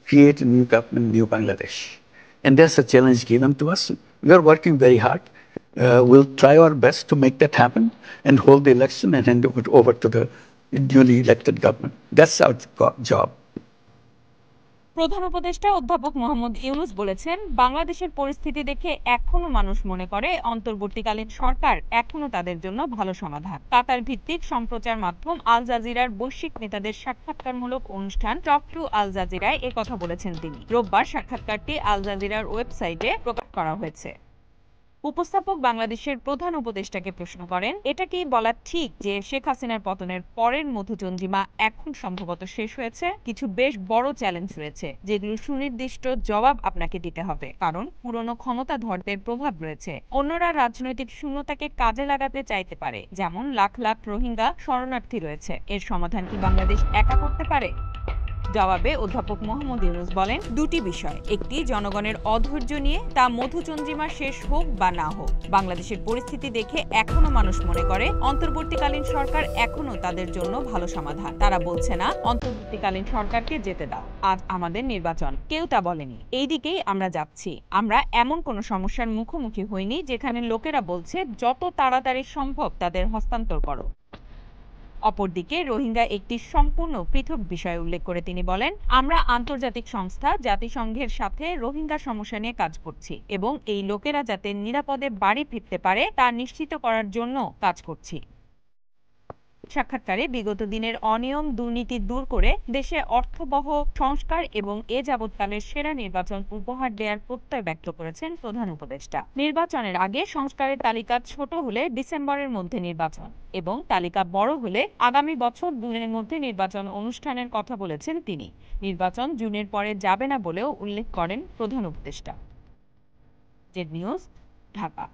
create a new government, new Bangladesh. And that's a challenge given to us. We are working very hard. We'll try our best to make that happen and hold the election and hand it over to the newly elected government. That's our job. প্রধান উপদেষ্টা অধ্যাপক মোহাম্মদ ইউনূস বলেছেন, বাংলাদেশের পরিস্থিতি দেখে এখনো মানুষ মনে করে অন্তর্বর্তীকালীন সরকার এখনো তাদের জন্য ভালো সমাধান। কাতার ভিত্তিক সম্প্রচার মাধ্যম আল জাজিরার বৈশ্বিক নেতাদের সাক্ষাৎকারমূলক অনুষ্ঠান টক টু আল জাজিরায় কথা বলেছেন তিনি। রোববার সাক্ষাৎকারটি আল জাজিরার ওয়েবসাইটে প্রকাশ করা হয়েছে। উপস্থাপক বাংলাদেশের প্রধান উপদেষ্টাকে প্রশ্ন করেন, এটা কি বলা ঠিক যে শেখ হাসিনার পতনের পরের মধুচন্দ্রিমা এখন সম্ভবত শেষ হয়েছে? কিছু বেশ বড় চ্যালেঞ্জ রয়েছে, যেগুলো সুনির্দিষ্ট জবাব আপনাকে দিতে হবে, কারণ পুরনো ক্ষমতাধরদের প্রভাব রয়েছে। অন্যরা রাজনৈতিক শূন্যতাকে কাজে লাগাতে চাইতে পারে, যেমন লাখ লাখ রোহিঙ্গা শরণার্থী রয়েছে। এর সমাধান কি বাংলাদেশ একা করতে পারে? জবাবে অধ্যাপক মোহাম্মদ ইউনূস বলেন, দুটি বিষয়। একটি, জনগণের অধৈর্য নিয়ে তা মধুচন্দ্রিমা শেষ হোক বা না হোক, বাংলাদেশের পরিস্থিতি দেখে এখনো মানুষ মনে করে অন্তর্বর্তীকালীন সরকার এখনো তাদের জন্য ভালো সমাধান। তারা বলছে না অন্তর্বর্তীকালীন সরকারকে যেতে দাও, আজ আমাদের নির্বাচন। কেউ তা বলেনি। এই দিকেই আমরা যাচ্ছি। আমরা এমন কোনো সমস্যার মুখোমুখি হইনি যেখানে লোকেরা বলছে যত তাড়াতাড়ি সম্ভব তাদের হস্তান্তর করো। অপরদিকে রোহিঙ্গা একটি সম্পূর্ণ পৃথক বিষয় উল্লেখ করে তিনি বলেন, আমরা আন্তর্জাতিক সংস্থা জাতিসংঘের সাথে রোহিঙ্গা সমস্যা নিয়ে কাজ করছি এবং এই লোকেরা যাতে নিরাপদে বাড়ি ফিরতে পারে তা নিশ্চিত করার জন্য কাজ করছি। সাক্ষাৎকারে বিগত দিনের অনিয়ম দুর্নীতি দূর করে দেশে অর্থবহ সংস্কার এবং এ যাবৎকালের সেরা নির্বাচন উপহার দেওয়ার প্রত্যয় ব্যক্ত করেছেন প্রধান উপদেষ্টা। নির্বাচনের আগে সংস্কারের তালিকা ছোট হলে ডিসেম্বরের মধ্যে নির্বাচন এবং তালিকা বড় হলে আগামী বছর জুনের মধ্যে নির্বাচন অনুষ্ঠানের কথা বলেছেন তিনি। নির্বাচন জুনের পরে যাবে না বলেও উল্লেখ করেন প্রধান উপদেষ্টা। Z news, Dhaka.